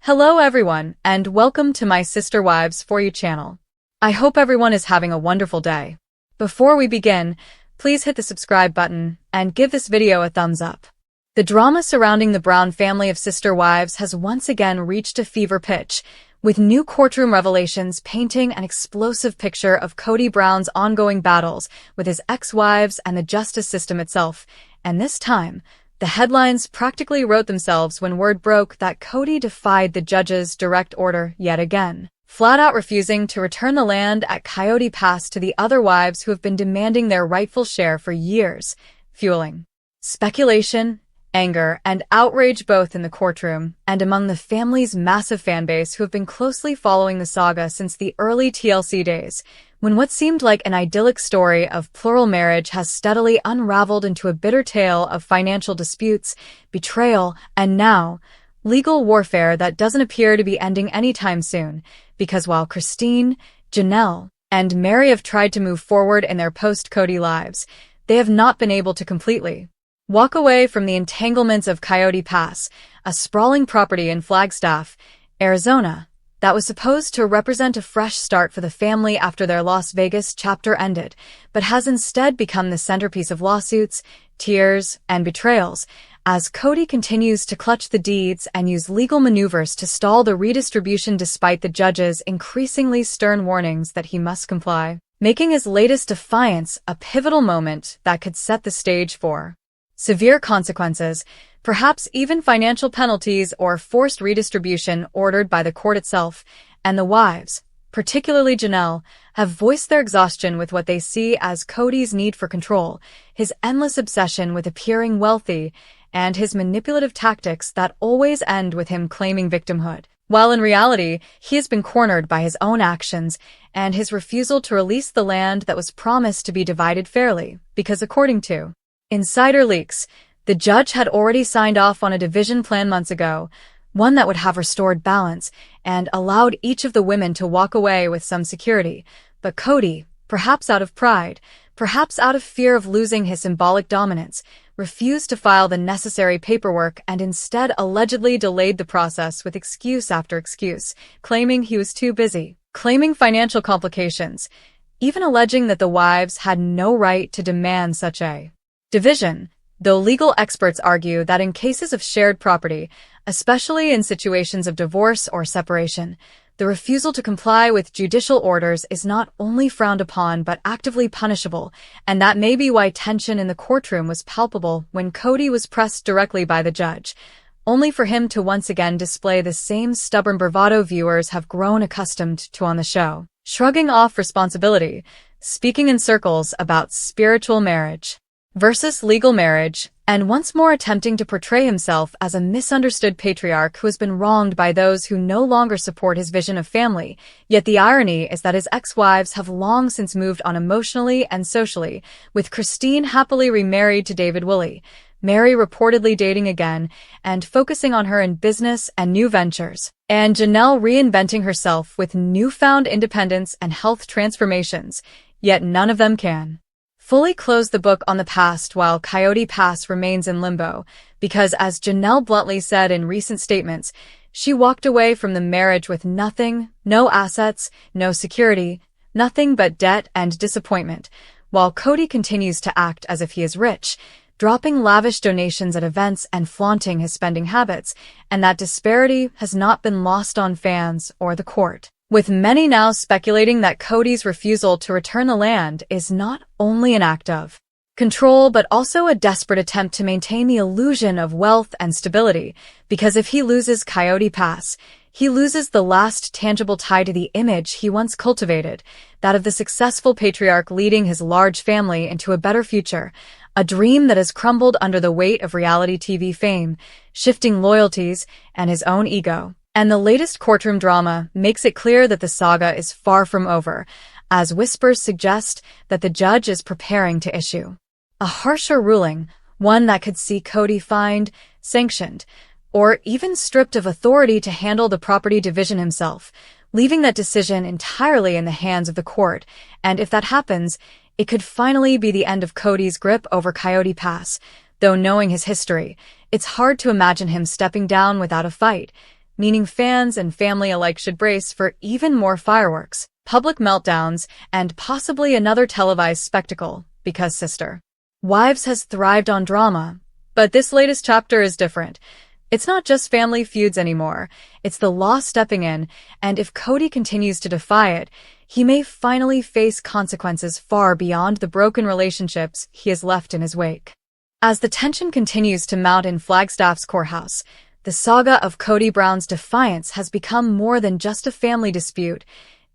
Hello everyone, and welcome to my Sister Wives For You channel. I hope everyone is having a wonderful day. Before we begin, please hit the subscribe button and give this video a thumbs up. The drama surrounding the Brown family of sister wives has once again reached a fever pitch, with new courtroom revelations painting an explosive picture of Kody Brown's ongoing battles with his ex-wives and the justice system itself, and this time, the headlines practically wrote themselves when word broke that Kody defied the judge's direct order yet again, flat out refusing to return the land at Coyote Pass to the other wives who have been demanding their rightful share for years, fueling speculation, anger, and outrage both in the courtroom and among the family's massive fanbase who have been closely following the saga since the early TLC days, when what seemed like an idyllic story of plural marriage has steadily unraveled into a bitter tale of financial disputes, betrayal, and now, legal warfare that doesn't appear to be ending anytime soon, because while Christine, Janelle, and Mary have tried to move forward in their post-Kody lives, they have not been able to completely walk away from the entanglements of Coyote Pass, a sprawling property in Flagstaff, Arizona, that was supposed to represent a fresh start for the family after their Las Vegas chapter ended, but has instead become the centerpiece of lawsuits, tears, and betrayals, as Kody continues to clutch the deeds and use legal maneuvers to stall the redistribution despite the judge's increasingly stern warnings that he must comply, making his latest defiance a pivotal moment that could set the stage for severe consequences, perhaps even financial penalties or forced redistribution ordered by the court itself, and the wives, particularly Janelle, have voiced their exhaustion with what they see as Kody's need for control, his endless obsession with appearing wealthy, and his manipulative tactics that always end with him claiming victimhood, while in reality, he has been cornered by his own actions and his refusal to release the land that was promised to be divided fairly, because according to insider leaks, the judge had already signed off on a division plan months ago, one that would have restored balance and allowed each of the women to walk away with some security. But Kody, perhaps out of pride, perhaps out of fear of losing his symbolic dominance, refused to file the necessary paperwork and instead allegedly delayed the process with excuse after excuse, claiming he was too busy, claiming financial complications, even alleging that the wives had no right to demand such a division, though legal experts argue that in cases of shared property, especially in situations of divorce or separation, the refusal to comply with judicial orders is not only frowned upon but actively punishable, and that may be why tension in the courtroom was palpable when Kody was pressed directly by the judge, only for him to once again display the same stubborn bravado viewers have grown accustomed to on the show, shrugging off responsibility, speaking in circles about spiritual marriage versus legal marriage, and once more attempting to portray himself as a misunderstood patriarch who has been wronged by those who no longer support his vision of family. Yet the irony is that his ex-wives have long since moved on emotionally and socially, with Christine happily remarried to David Woolley, Mary reportedly dating again and focusing on her in business and new ventures, and Janelle reinventing herself with newfound independence and health transformations, yet none of them can fully close the book on the past while Coyote Pass remains in limbo, because as Janelle bluntly said in recent statements, she walked away from the marriage with nothing, no assets, no security, nothing but debt and disappointment, while Kody continues to act as if he is rich, dropping lavish donations at events and flaunting his spending habits, and that disparity has not been lost on fans or the court, with many now speculating that Kody's refusal to return the land is not only an act of control but also a desperate attempt to maintain the illusion of wealth and stability, because if he loses Coyote Pass, he loses the last tangible tie to the image he once cultivated, that of the successful patriarch leading his large family into a better future, a dream that has crumbled under the weight of reality TV fame, shifting loyalties, and his own ego. And the latest courtroom drama makes it clear that the saga is far from over, as whispers suggest that the judge is preparing to issue a harsher ruling, one that could see Kody fined, sanctioned, or even stripped of authority to handle the property division himself, leaving that decision entirely in the hands of the court. And if that happens, it could finally be the end of Kody's grip over Coyote Pass, though knowing his history, it's hard to imagine him stepping down without a fight. meaning fans and family alike should brace for even more fireworks, public meltdowns, and possibly another televised spectacle, because Sister Wives has thrived on drama. But this latest chapter is different. It's not just family feuds anymore, it's the law stepping in, and if Kody continues to defy it, he may finally face consequences far beyond the broken relationships he has left in his wake. As the tension continues to mount in Flagstaff's courthouse, the saga of Kody Brown's defiance has become more than just a family dispute.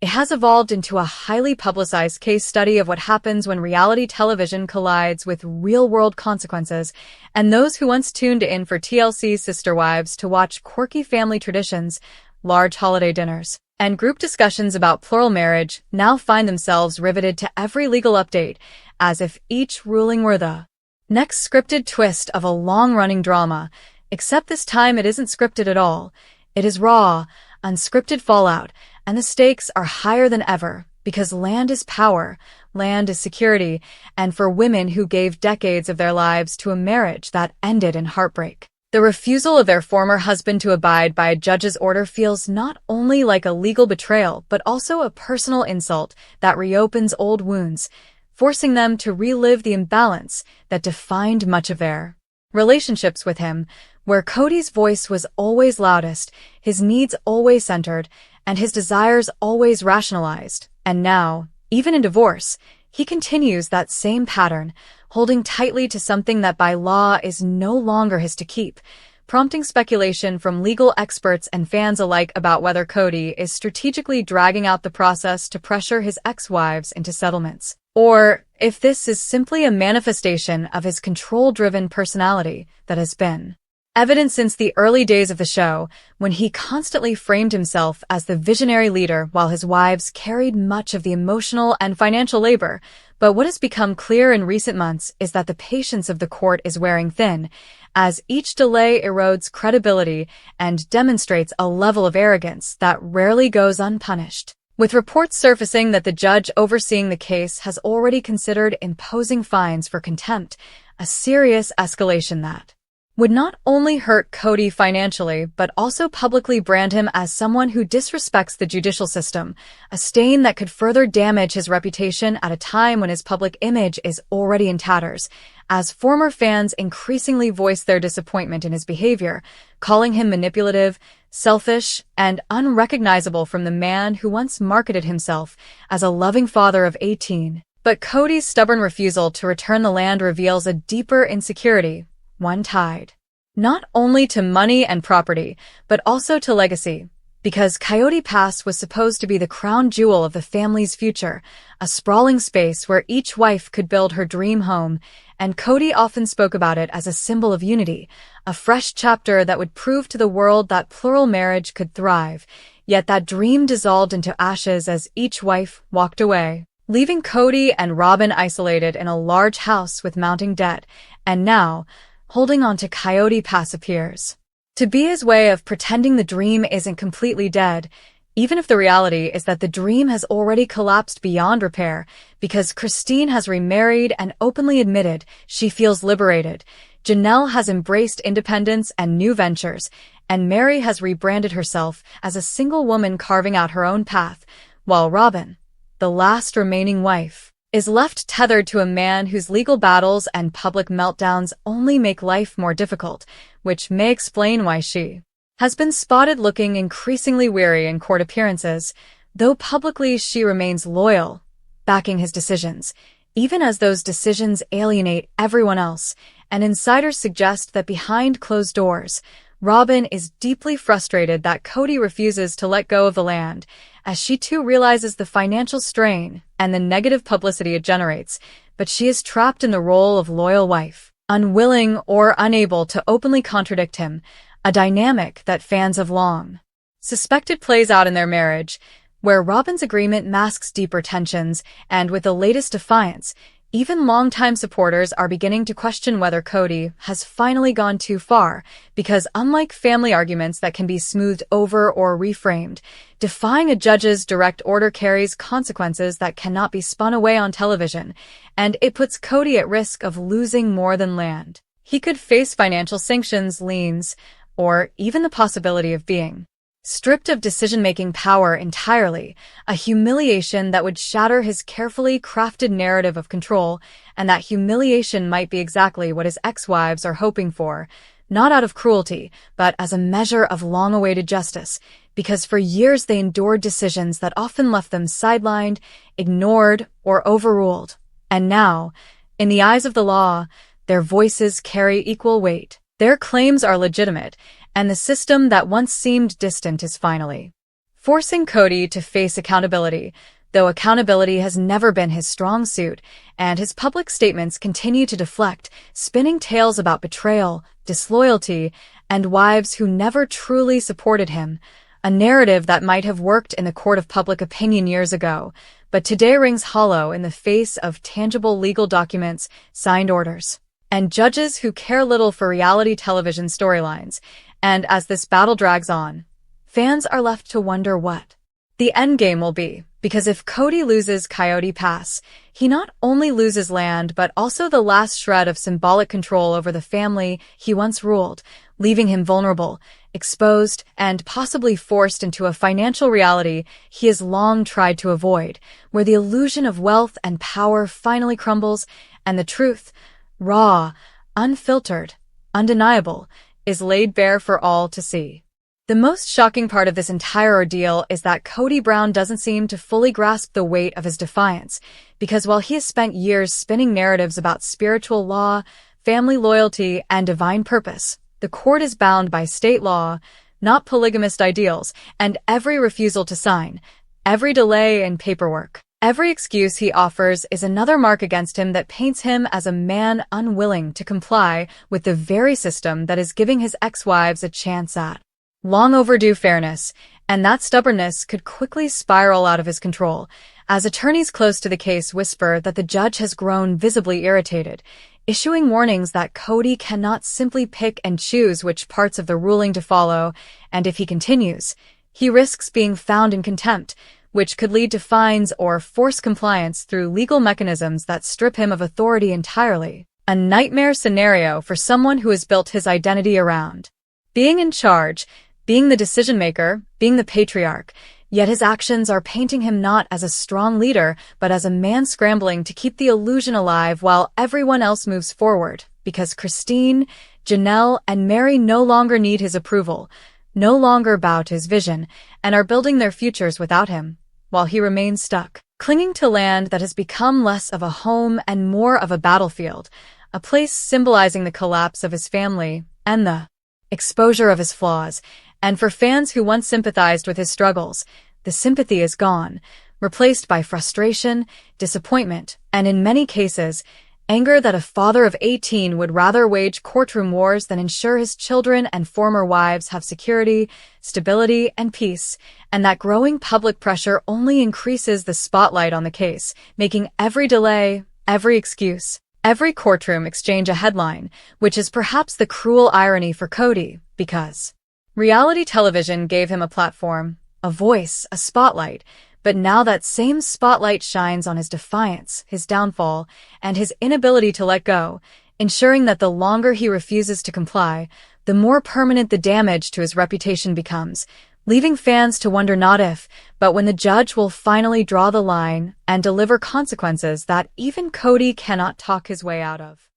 It has evolved into a highly publicized case study of what happens when reality television collides with real-world consequences, and those who once tuned in for TLC's Sister Wives to watch quirky family traditions, large holiday dinners, and group discussions about plural marriage now find themselves riveted to every legal update, as if each ruling were the next scripted twist of a long-running drama, except this time it isn't scripted at all. It is raw, unscripted fallout, and the stakes are higher than ever, because land is power, land is security, and for women who gave decades of their lives to a marriage that ended in heartbreak, the refusal of their former husband to abide by a judge's order feels not only like a legal betrayal, but also a personal insult that reopens old wounds, forcing them to relive the imbalance that defined much of their relationships with him, where Kody's voice was always loudest, his needs always centered, and his desires always rationalized. And now, even in divorce, he continues that same pattern, holding tightly to something that by law is no longer his to keep, prompting speculation from legal experts and fans alike about whether Kody is strategically dragging out the process to pressure his ex-wives into settlements, or if this is simply a manifestation of his control-driven personality that has been evident since the early days of the show, when he constantly framed himself as the visionary leader while his wives carried much of the emotional and financial labor. But what has become clear in recent months is that the patience of the court is wearing thin, as each delay erodes credibility and demonstrates a level of arrogance that rarely goes unpunished, with reports surfacing that the judge overseeing the case has already considered imposing fines for contempt, a serious escalation that would not only hurt Kody financially, but also publicly brand him as someone who disrespects the judicial system, a stain that could further damage his reputation at a time when his public image is already in tatters, as former fans increasingly voice their disappointment in his behavior, calling him manipulative, selfish, and unrecognizable from the man who once marketed himself as a loving father of 18. But Kody's stubborn refusal to return the land reveals a deeper insecurity, one tied not only to money and property, but also to legacy, because Coyote Pass was supposed to be the crown jewel of the family's future, a sprawling space where each wife could build her dream home, and Kody often spoke about it as a symbol of unity, a fresh chapter that would prove to the world that plural marriage could thrive. Yet that dream dissolved into ashes as each wife walked away, leaving Kody and Robin isolated in a large house with mounting debt, and now, holding on to Coyote Pass appears to be his way of pretending the dream isn't completely dead, even if the reality is that the dream has already collapsed beyond repair, because Christine has remarried and openly admitted she feels liberated, Janelle has embraced independence and new ventures, and Mary has rebranded herself as a single woman carving out her own path, while Robin, the last remaining wife, is left tethered to a man whose legal battles and public meltdowns only make life more difficult, which may explain why she has been spotted looking increasingly weary in court appearances, though publicly she remains loyal, backing his decisions, even as those decisions alienate everyone else, and insiders suggest that behind closed doors, Robin is deeply frustrated that Kody refuses to let go of the land, as she too realizes the financial strain and the negative publicity it generates, but she is trapped in the role of loyal wife, unwilling or unable to openly contradict him, a dynamic that fans have long suspected plays out in their marriage, where Robin's agreement masks deeper tensions, and with the latest defiance, even longtime supporters are beginning to question whether Kody has finally gone too far, because unlike family arguments that can be smoothed over or reframed, defying a judge's direct order carries consequences that cannot be spun away on television, and it puts Kody at risk of losing more than land. He could face financial sanctions, liens, or even the possibility of being stripped of decision-making power entirely, a humiliation that would shatter his carefully crafted narrative of control, and that humiliation might be exactly what his ex-wives are hoping for, not out of cruelty, but as a measure of long-awaited justice, because for years they endured decisions that often left them sidelined, ignored, or overruled. And now, in the eyes of the law, their voices carry equal weight. Their claims are legitimate, and the system that once seemed distant is finally forcing Kody to face accountability, though accountability has never been his strong suit, and his public statements continue to deflect, spinning tales about betrayal, disloyalty, and wives who never truly supported him, a narrative that might have worked in the court of public opinion years ago, but today rings hollow in the face of tangible legal documents, signed orders, and judges who care little for reality television storylines. And as this battle drags on, fans are left to wonder what the endgame will be, because if Kody loses Coyote Pass, he not only loses land but also the last shred of symbolic control over the family he once ruled, leaving him vulnerable, exposed, and possibly forced into a financial reality he has long tried to avoid, where the illusion of wealth and power finally crumbles, and the truth, raw, unfiltered, undeniable, is laid bare for all to see. The most shocking part of this entire ordeal is that Kody Brown doesn't seem to fully grasp the weight of his defiance, because while he has spent years spinning narratives about spiritual law, family loyalty, and divine purpose, the court is bound by state law, not polygamist ideals, and every refusal to sign, every delay in paperwork, every excuse he offers is another mark against him that paints him as a man unwilling to comply with the very system that is giving his ex-wives a chance at long overdue fairness, and that stubbornness could quickly spiral out of his control, as attorneys close to the case whisper that the judge has grown visibly irritated, issuing warnings that Kody cannot simply pick and choose which parts of the ruling to follow, and if he continues, he risks being found in contempt, which could lead to fines or forced compliance through legal mechanisms that strip him of authority entirely. A nightmare scenario for someone who has built his identity around being in charge, being the decision-maker, being the patriarch, yet his actions are painting him not as a strong leader, but as a man scrambling to keep the illusion alive while everyone else moves forward, because Christine, Janelle, and Mary no longer need his approval, no longer bow to his vision, and are building their futures without him, while he remains stuck, clinging to land that has become less of a home and more of a battlefield, a place symbolizing the collapse of his family and the exposure of his flaws. And for fans who once sympathized with his struggles, the sympathy is gone, replaced by frustration, disappointment, and in many cases, anger that a father of 18 would rather wage courtroom wars than ensure his children and former wives have security, stability, and peace, and that growing public pressure only increases the spotlight on the case, making every delay, every excuse, every courtroom exchange a headline, which is perhaps the cruel irony for Kody, because reality television gave him a platform, a voice, a spotlight, but now that same spotlight shines on his defiance, his downfall, and his inability to let go, ensuring that the longer he refuses to comply, the more permanent the damage to his reputation becomes, leaving fans to wonder not if, but when the judge will finally draw the line and deliver consequences that even Kody cannot talk his way out of.